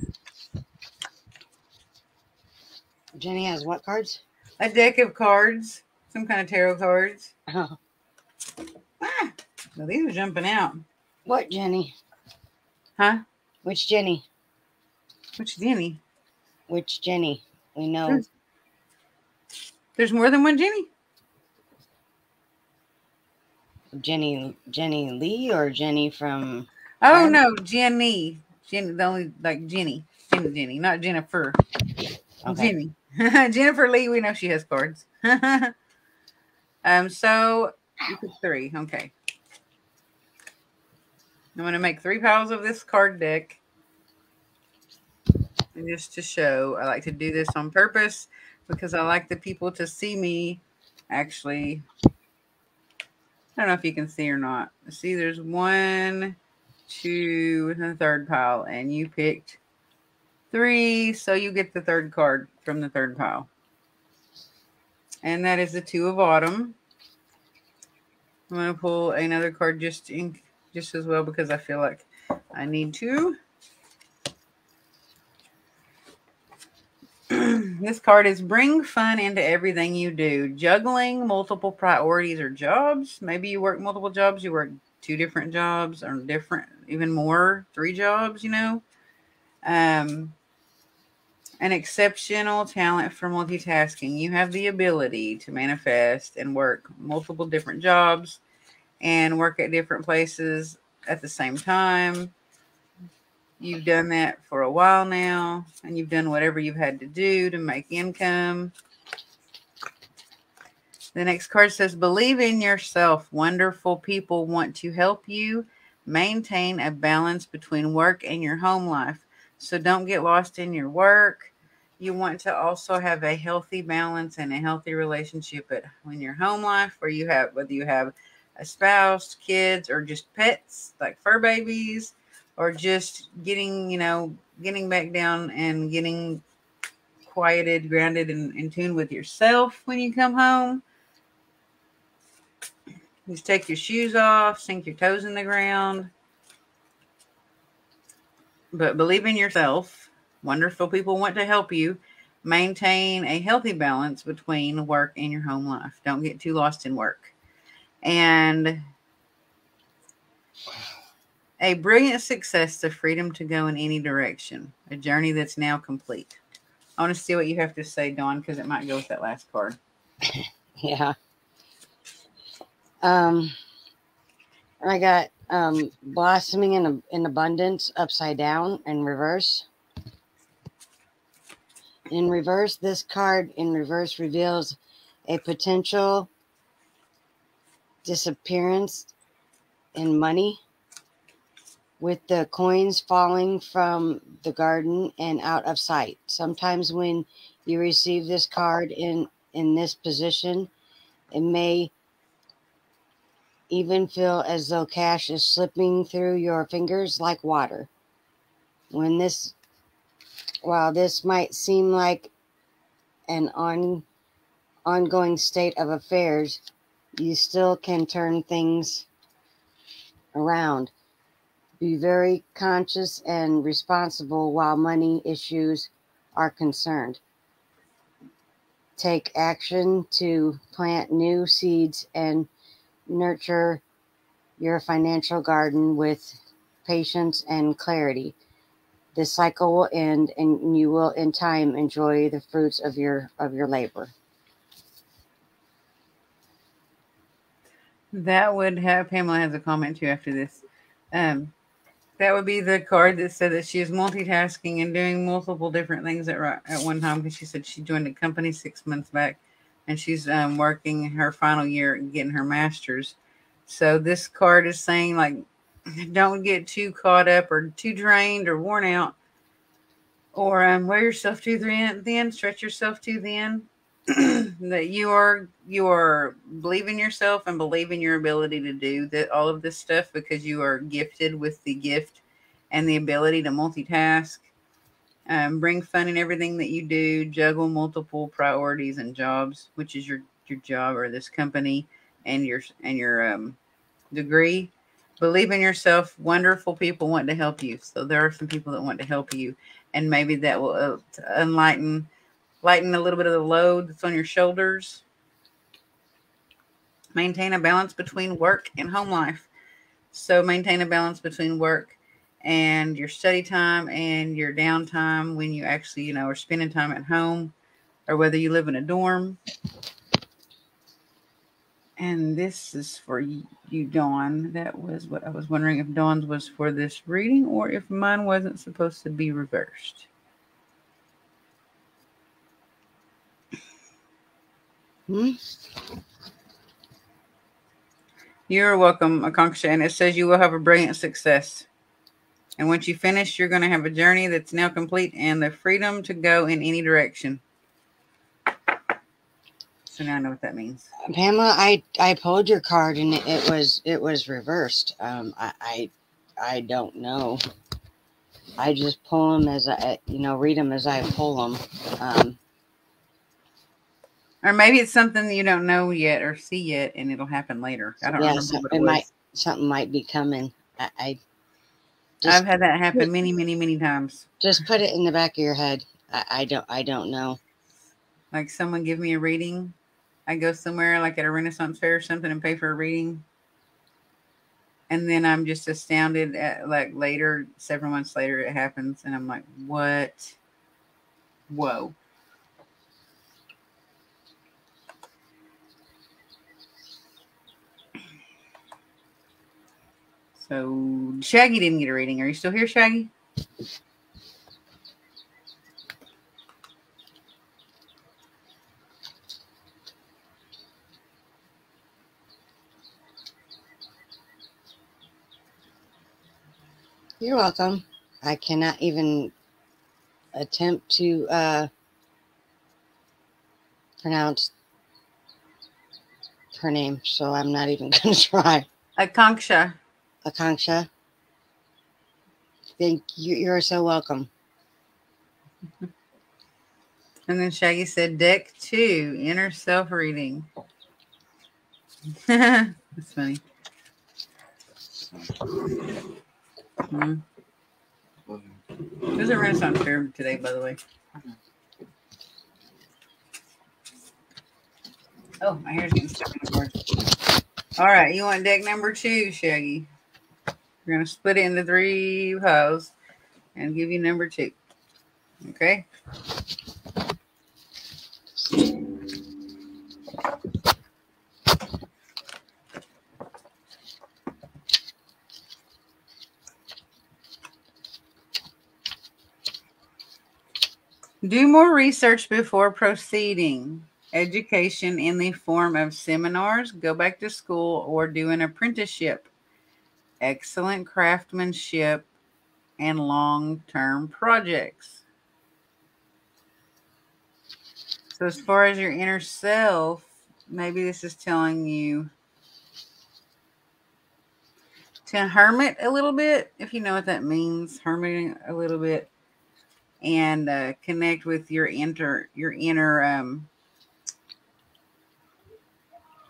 Jenny has what cards? A deck of cards, some kind of tarot cards. Oh, Ah, well, these are jumping out. what Jenny? Huh? Which Jenny? Which Jenny? Which Jenny? We know. There's more than one Jenny? Jenny Lee or Jenny from... Oh, no, Jenny. Jenny, the only, like, Jenny. Jenny, not Jennifer. Okay. Jenny. Jennifer Lee, we know she has cards. So you pick 3. Okay. I'm going to make 3 piles of this card deck. And just to show, I like to do this on purpose because I like the people to see me actually. I don't know if you can see or not. See, there's 1, 2, and the third pile, and you picked 3, so you get the third card from the third pile. And that is the 2 of Autumn. I'm going to pull another card just as well because I feel like I need to. This card is bring fun into everything you do. Juggling multiple priorities or jobs. Maybe you work multiple jobs. You work 2 different jobs or different, even more, 3 jobs, you know. An exceptional talent for multitasking. You have the ability to manifest and work multiple different jobs and work at different places at the same time. You've done that for a while now, and you've done whatever you've had to do to make income. The next card says, believe in yourself. Wonderful people want to help you maintain a balance between work and your home life. So don't get lost in your work. You want to also have a healthy balance and a healthy relationship in your home life, whether you have a spouse, kids, or just pets like fur babies, or just getting back down and getting quieted, grounded, and in tune with yourself when you come home. Just take your shoes off, sink your toes in the ground. But believe in yourself. Wonderful people want to help you maintain a healthy balance between work and your home life. Don't get too lost in work. And a brilliant success, the freedom to go in any direction. A journey that's now complete. I want to see what you have to say, Dawn, because it might go with that last card. Yeah. I got blossoming in abundance upside down and reverse. In reverse, this card in reverse reveals a potential disappearance in money, with the coins falling from the garden and out of sight. Sometimes when you receive this card in this position, it may even feel as though cash is slipping through your fingers like water. While this might seem like an ongoing state of affairs, you still can turn things around. Be very conscious and responsible while money issues are concerned. Take action to plant new seeds and nurture your financial garden with patience and clarity. This cycle will end, and you will in time enjoy the fruits of your labor. That would have, Pamela has a comment too after this. That would be the card that said that she is multitasking and doing multiple different things at one time, because she said she joined a company 6 months back, and she's working her final year and getting her master's. So this card is saying, like, don't get too caught up or too drained or worn out, or wear yourself too thin, stretch yourself too thin. That you are believe in yourself and believe in your ability to do all of this stuff, because you are gifted with the gift and the ability to multitask. Bring fun in everything that you do. Juggle multiple priorities and jobs, which is your job or this company and your degree. Believe in yourself. Wonderful people want to help you. So there are some people that want to help you, and maybe that will enlighten lighten a little bit of the load that's on your shoulders. Maintain a balance between work and home life. So maintain a balance between work and your study time and your downtime when you actually, are spending time at home, or whether you live in a dorm. And this is for you, Dawn. That was what I was wondering, if Dawn's was for this reading or if mine wasn't supposed to be reversed. You're welcome, Akanksha. And it says you will have a brilliant success. And once you finish, you're going to have a journey that's now complete and the freedom to go in any direction. So now I know what that means. Pamela, I pulled your card and it was reversed. I don't know. I just pull them as I read them as I pull them. Or maybe it's something you don't know yet or see yet, and it'll happen later. I don't remember what it was. Something might be coming. I've had that happen many, many, many times. Just put it in the back of your head. I don't know. Like someone give me a reading. I go somewhere like at a Renaissance fair or something and pay for a reading. And then I'm just astounded at like later, several months later, it happens. And I'm like, what? Whoa. So Shaggy didn't get a reading. Are you still here, Shaggy? You're welcome. I cannot even attempt to pronounce her name, so I'm not even going to try. Akanksha. Akanksha. Thank you. You're so welcome. And then Shaggy said, deck 2, inner self reading. That's funny. There's a Renaissance fair today, by the way. Oh, my hair's getting stuck in the board. All right, you want deck number 2, Shaggy? We're going to split it into 3 piles and give you number 2. Okay? Do more research before proceeding. Education in the form of seminars, go back to school, or do an apprenticeship. Excellent craftsmanship and long-term projects. So as far as your inner self, maybe this is telling you to hermit a little bit, if you know what that means, hermiting a little bit, and connect with your inner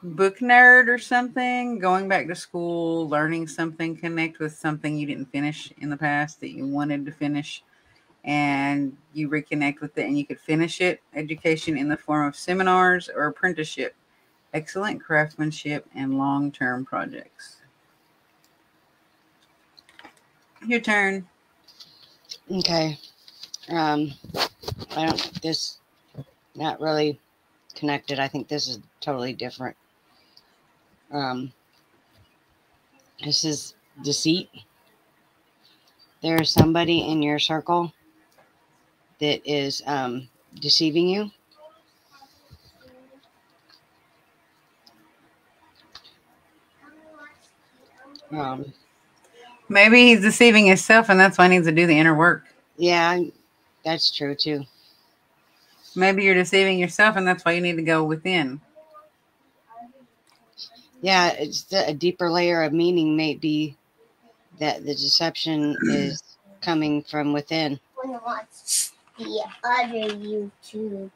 book nerd or something, going back to school, learning something, connect with something you didn't finish in the past that you wanted to finish, and you reconnect with it and you could finish it. Education in the form of seminars or apprenticeship. Excellent craftsmanship and long-term projects. Your turn. Okay. I don't, this, not really connected. I think this is totally different. This is deceit. There's somebody in your circle that is deceiving you. Maybe he's deceiving himself, and that's why he needs to do the inner work. Yeah, that's true too. Maybe you're deceiving yourself, and that's why you need to go within. Yeah, it's a deeper layer of meaning may be that the deception is coming from within. Watch the other YouTube.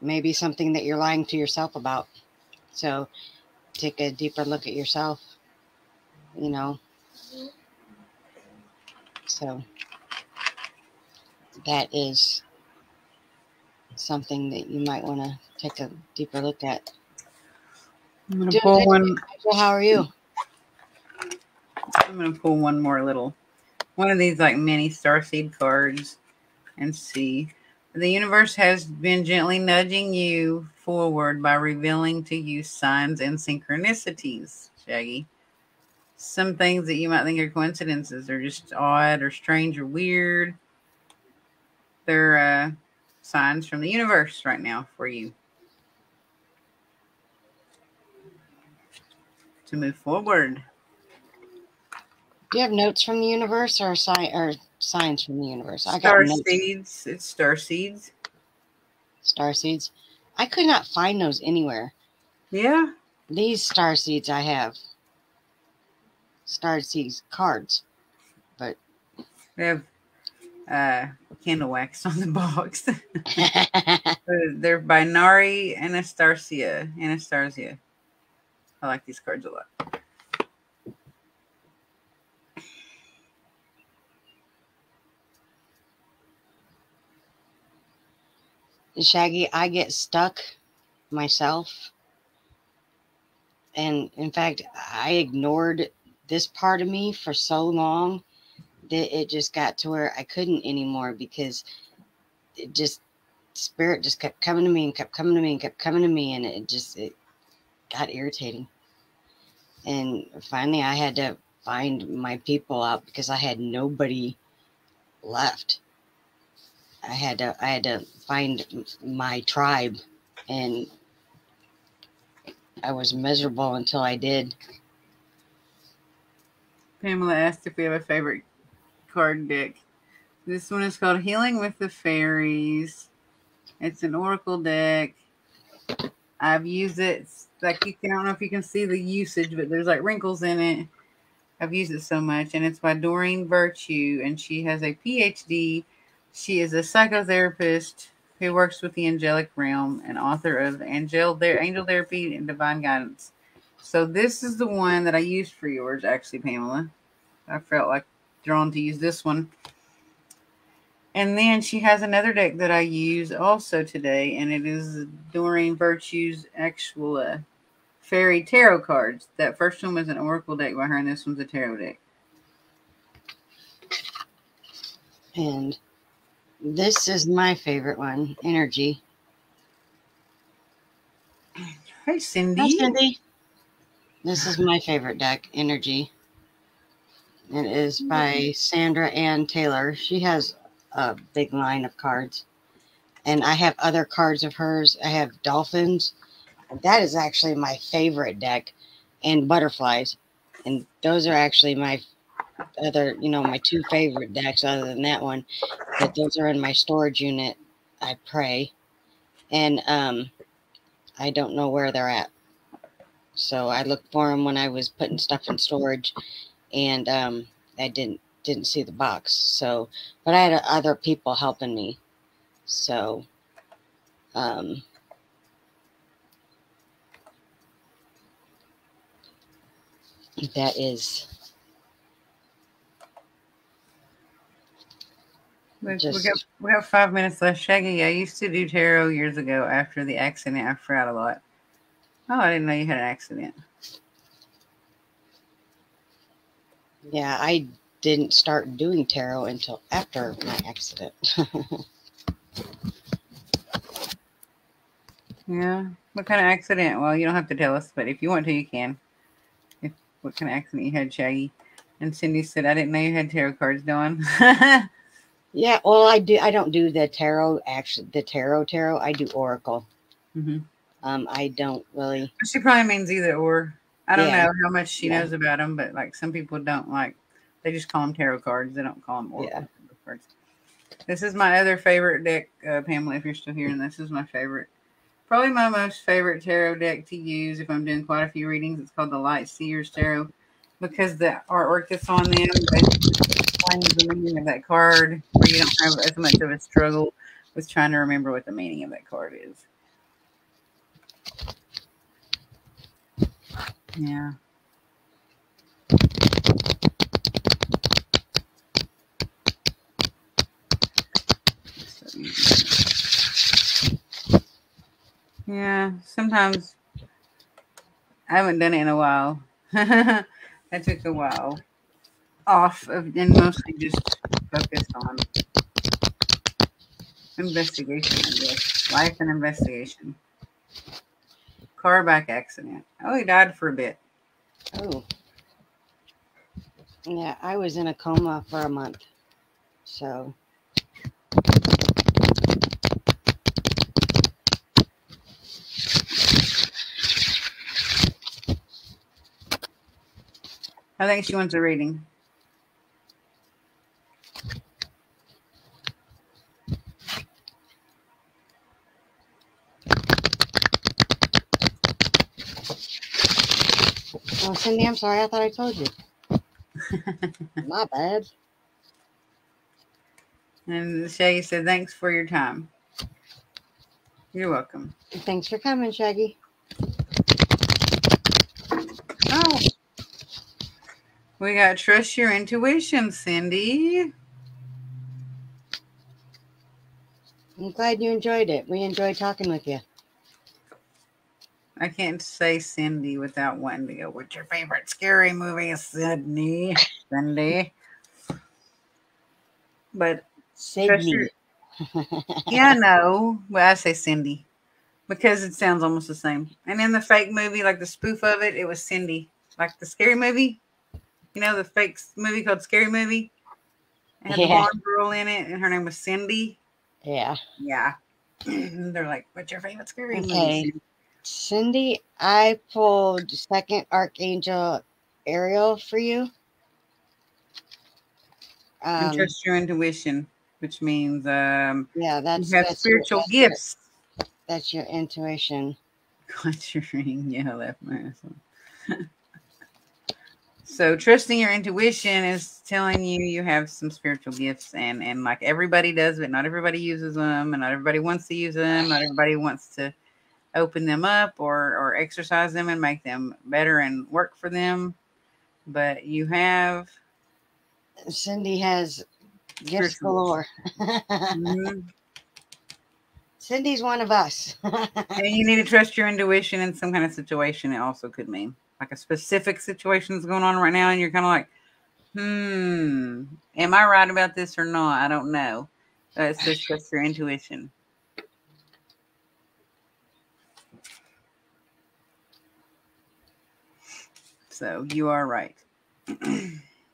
Maybe something that you're lying to yourself about. So take a deeper look at yourself, you know. So that is something that you might want to take a deeper look at. I'm going to pull one. How are you? I'm going to pull one more one of these like mini starseed cards and see. The universe has been gently nudging you forward by revealing to you signs and synchronicities, Shaggy. Some things that you might think are coincidences are just odd or strange or weird. They're signs from the universe right now for you to move forward. Do you have notes from the universe or signs from the universe? I got seeds. It's star seeds. Star seeds. I could not find those anywhere. Yeah. These star seeds I have. Star seeds cards, but they have candle wax on the box. They're by Nari Anastasia. I like these cards a lot. Shaggy, I get stuck myself. And in fact, I ignored this part of me for so long that it just got to where I couldn't anymore, because spirit just kept coming to me and kept coming to me and kept coming to me. And it got irritating. And finally I had to find my people out, because I had nobody left. I had to find my tribe, and I was miserable until I did. Pamela asked if we have a favorite card deck. This one is called Healing with the Fairies. It's an oracle deck. I've used it. It's like I don't know if you can see the usage, but there's like wrinkles in it. I've used it so much, and it's by Doreen Virtue, and she has a PhD. She is a psychotherapist who works with the angelic realm and author of Angel Therapy and Divine Guidance. So this is the one that I used for yours, actually, Pamela. I felt like drawn to use this one. And then she has another deck that I use also today, and it is Doreen Virtue's actual fairy tarot cards. That first one was an oracle deck by her, and this one's a tarot deck. And this is my favorite one, Energy. Hey, Cindy. Hi, Cindy. This is my favorite deck, Energy. It is by Sandra Ann Taylor. She has a big line of cards. And I have other cards of hers. I have dolphins. That is actually my favorite deck. And butterflies. And those are actually my my two favorite decks other than that one. But those are in my storage unit. I pray. And I don't know where they're at. So I looked for them when I was putting stuff in storage. And I didn't see the box. So, but I had other people helping me. So, that is. We have 5 minutes left. Shaggy, I used to do tarot years ago after the accident. I forgot a lot. Oh, I didn't know you had an accident. Yeah, I didn't start doing tarot until after my accident. Yeah. What kind of accident? Well, you don't have to tell us, but if you want to, you can. What kind of accident you had, Shaggy? And Cindy said, I didn't know you had tarot cards, Dawn. Yeah, well, I do. I don't do the tarot. Actually, the tarot. I do oracle. Mm-hmm. I don't really. She probably means either or. I don't know how much she knows about them, but like some people don't they just call them tarot cards. They don't call them oracle cards. This is my other favorite deck, Pamela, if you're still here, and this is my favorite. Probably my most favorite tarot deck to use if I'm doing quite a few readings. It's called the Light Seers Tarot, because the artwork that's on them explains the meaning of that card, where you don't have as much of a struggle with trying to remember what the meaning of that card is. Yeah. Yeah, sometimes I haven't done it in a while. I took a while off of and mostly just focused on investigation, I guess. Life and investigation. Car back accident. Oh, he died for a bit. Oh, yeah. I was in a coma for a month. So, I think she wants a reading. oh, Cindy, I'm sorry. I thought I told you. My bad. And Shaggy said, thanks for your time. You're welcome. Thanks for coming, Shaggy. Oh, we got trust your intuition, Cindy. I'm glad you enjoyed it. We enjoyed talking with you. I can't say Cindy without wanting to go. What's your favorite scary movie, Sydney? Cindy. But trust your. Sydney. Yeah, I know. But I say Cindy because it sounds almost the same. And in the fake movie, like the spoof of it, it was Cindy. Like the scary movie. You know, the fake movie called Scary Movie? It had the Yeah. blonde girl in it, and her name was Cindy. Yeah. Yeah. They're like, what's your favorite scary movie, Okay. Cindy? Cindy, I pulled second Archangel Ariel for you. And trust your intuition, which means Yeah, you have spiritual gifts. That's your intuition. What's your ring? Yeah, left my ass. So trusting your intuition is telling you have some spiritual gifts, and like everybody does, but not everybody uses them, and not everybody wants to use them. Not everybody wants to open them up or exercise them and make them better and work for them. But you have Cindy has gifts spiritual galore. Mhm. Cindy's one of us. And you need to trust your intuition in some kind of situation. It also could mean like a specific situation is going on right now, and you're kind of like, am I right about this or not? I don't know. It says trust your intuition. So you are right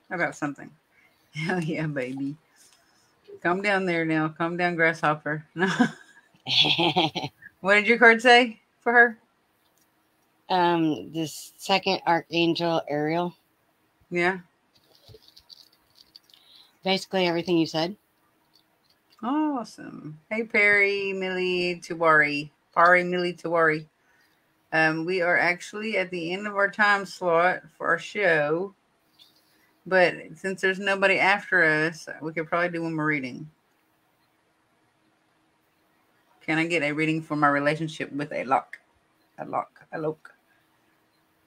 about something. Hell yeah, baby. Calm down there now. Calm down, grasshopper. What did your card say for her? This second Archangel Ariel. Yeah. Basically everything you said. Awesome. Hey, Perry, Millie, Tiwari. Pari, Millie, Tiwari. We are actually at the end of our time slot for our show. But since there's nobody after us, we could probably do one more reading. Can I get a reading for my relationship with a lock? A lock.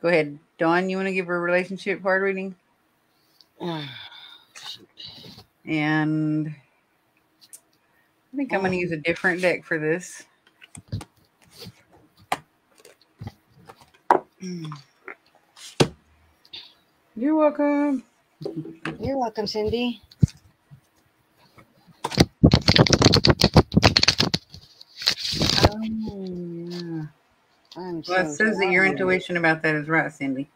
Go ahead. Dawn, you want to give her a relationship card reading? And I think I'm going to use a different deck for this. You're welcome. You're welcome, Cindy. Oh, yeah. I'm Well, it says that your sorry. intuition about that is right, Cindy.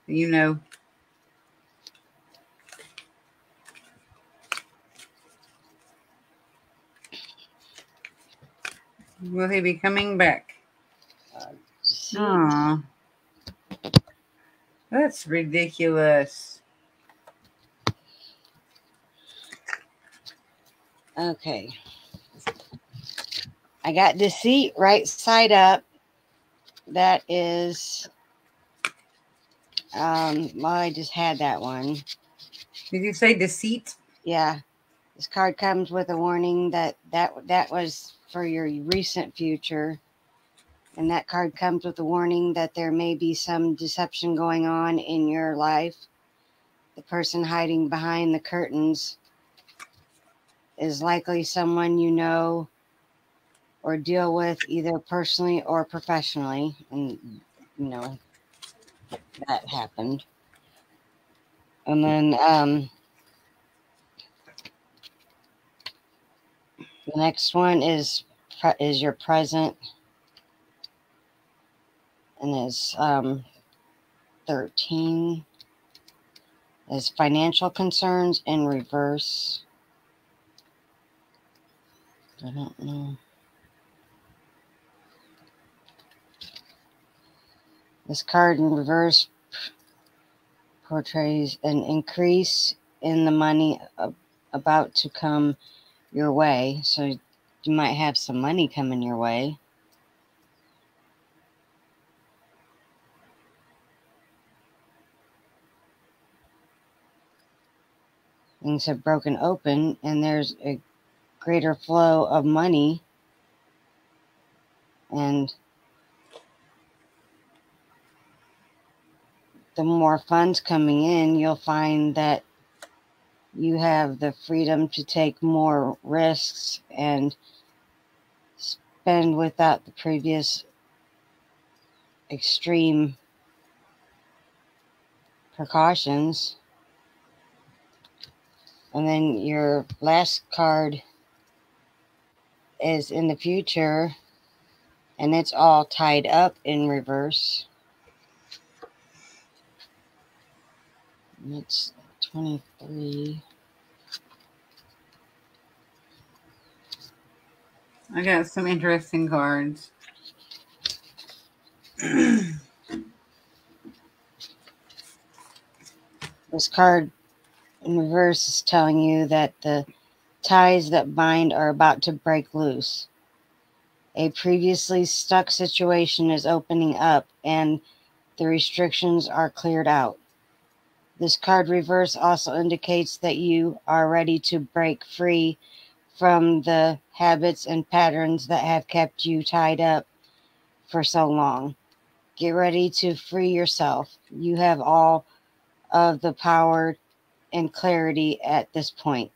You know. Will he be coming back? Aw. That's ridiculous. Okay. I got deceit right side up. That is, well, I just had that one. Did you say deceit? Yeah. This card comes with a warning that was for your recent future. And that card comes with a warning that there may be some deception going on in your life. The person hiding behind the curtains is likely someone you know or deal with either personally or professionally. And, that happened. And then the next one is your present, and is 13 is financial concerns in reverse. I don't know. This card in reverse portrays an increase in the money about to come your way. So you might have some money coming your way. Things have broken open and there's a greater flow of money, and the more funds coming in, you'll find that you have the freedom to take more risks and spend without the previous extreme precautions. And then your last card is in the future, and it's all tied up in reverse. And it's 23. I got some interesting cards. This card in reverse is telling you that the ties that bind are about to break loose. A previously stuck situation is opening up and the restrictions are cleared out. This card reverse also indicates that you are ready to break free from the habits and patterns that have kept you tied up for so long. Get ready to free yourself. You have all of the power and clarity at this point.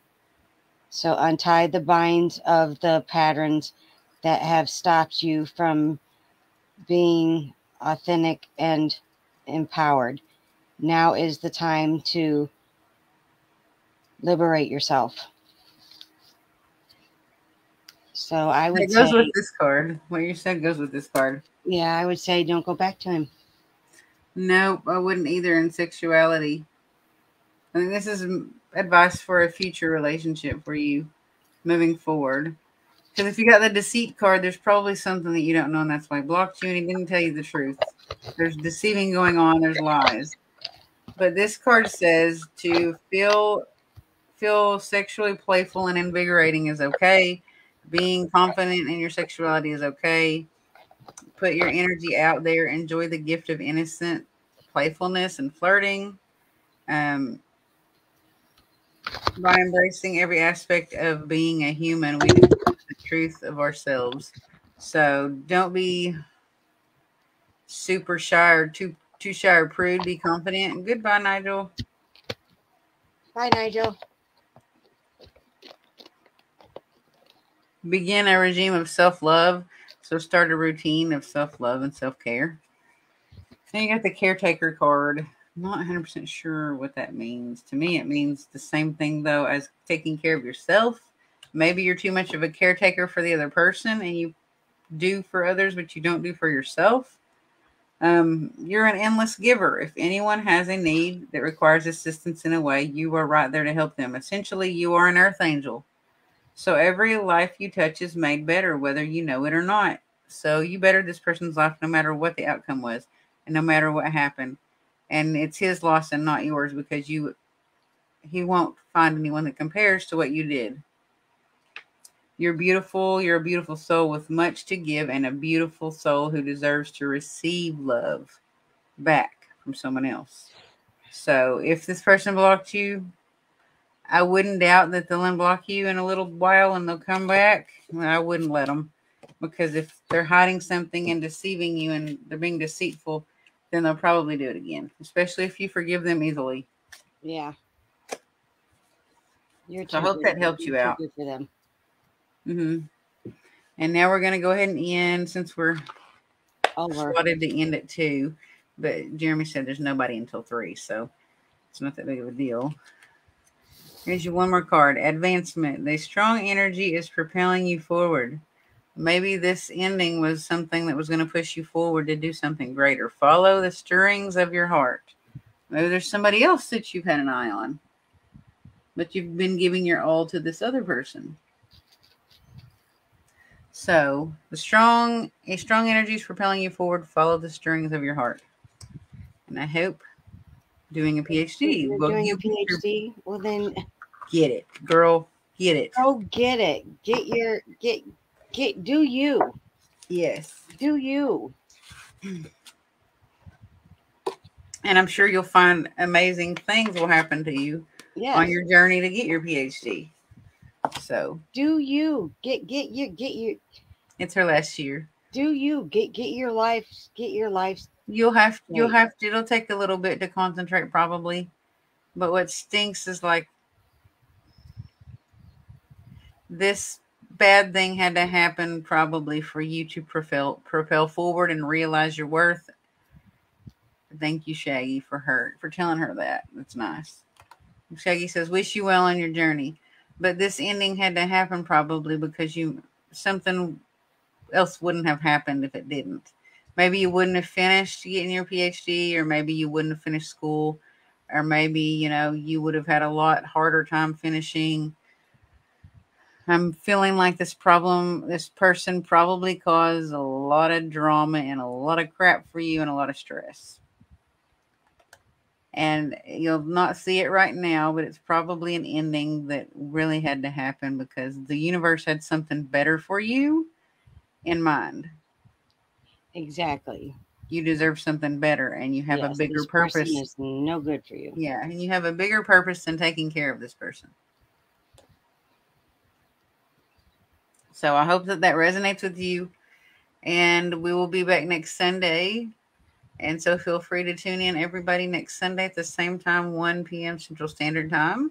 So untie the binds of the patterns that have stopped you from being authentic and empowered. Now is the time to liberate yourself. So I would say... It goes with this card. What you said goes with this card. Yeah, I would say don't go back to him. Nope, I wouldn't either in sexuality. I think this is advice for a future relationship for you moving forward. Because if you got the deceit card, there's probably something that you don't know, and that's why he blocked you, and he didn't tell you the truth. There's deceiving going on. There's lies. But this card says to feel sexually playful and invigorating is okay. Being confident in your sexuality is okay. Put your energy out there. Enjoy the gift of innocent playfulness and flirting. By embracing every aspect of being a human, we discover the truth of ourselves. So don't be super shy or too shy or prude. Be confident. And goodbye, Nigel. Bye, Nigel. Begin a regime of self-love. So start a routine of self-love and self-care. Then you got the caretaker card. I'm not 100% sure what that means. To me, it means the same thing, though, as taking care of yourself. Maybe you're too much of a caretaker for the other person and you do for others, but you don't do for yourself. You're an endless giver. If anyone has a need that requires assistance in a way, you are right there to help them. Essentially, you are an earth angel. So every life you touch is made better, whether you know it or not. So you better this person's life no matter what the outcome was and no matter what happened. And it's his loss and not yours, because he won't find anyone that compares to what you did. You're beautiful. You're a beautiful soul with much to give, and a beautiful soul who deserves to receive love back from someone else. So if this person blocked you, I wouldn't doubt that they'll unblock you in a little while and they'll come back. I wouldn't let them, because if they're hiding something and deceiving you and they're being deceitful, then they'll probably do it again, especially if you forgive them easily. Yeah. So I hope that helped you out. Good for them. Mm-hmm. And now we're going to go ahead and end since we're Over. slotted to end at 2. But Jeremy said there's nobody until 3, so it's not that big of a deal. Here's your one more card. Advancement. The strong energy is propelling you forward. Maybe this ending was something that was going to push you forward to do something greater. Follow the stirrings of your heart. Maybe there's somebody else that you've had an eye on, but you've been giving your all to this other person. So a strong energy is propelling you forward. Follow the stirrings of your heart. And I hope doing a PhD. You're doing a PhD? Well, then get it, girl. Get it. Go get it. Do you. Yes. Do you. And I'm sure you'll find amazing things will happen to you on your journey to get your PhD. So do you get your it's her last year. Do you get your life You'll have to, it'll take a little bit to concentrate probably. But what stinks is like this bad thing had to happen probably for you to propel forward and realize your worth. Thank you, Shaggy, for telling her that. That's nice. Shaggy says, wish you well on your journey. But this ending had to happen probably because something else wouldn't have happened if it didn't. Maybe you wouldn't have finished getting your PhD, or maybe you wouldn't have finished school, or maybe, you would have had a lot harder time finishing. I'm feeling like this person probably caused a lot of drama and a lot of crap for you and a lot of stress. And you'll not see it right now, but it's probably an ending that really had to happen because the universe had something better for you in mind. Exactly. You deserve something better, and you have a bigger purpose. Person is no good for you. Yeah, and you have a bigger purpose than taking care of this person. So I hope that resonates with you, and we will be back next Sunday. And so feel free to tune in, everybody, next Sunday at the same time, 1 p.m. Central Standard Time.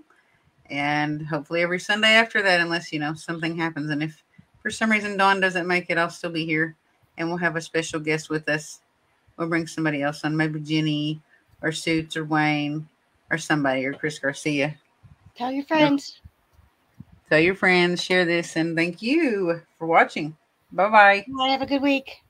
And hopefully every Sunday after that, unless, something happens. And if for some reason Dawn doesn't make it, I'll still be here. And we'll have a special guest with us. We'll bring somebody else on, maybe Jenny or Suits or Wayne or somebody, or Chris Garcia. Tell your friends. Tell your friends, share this, and thank you for watching. Bye-bye. Have a good week.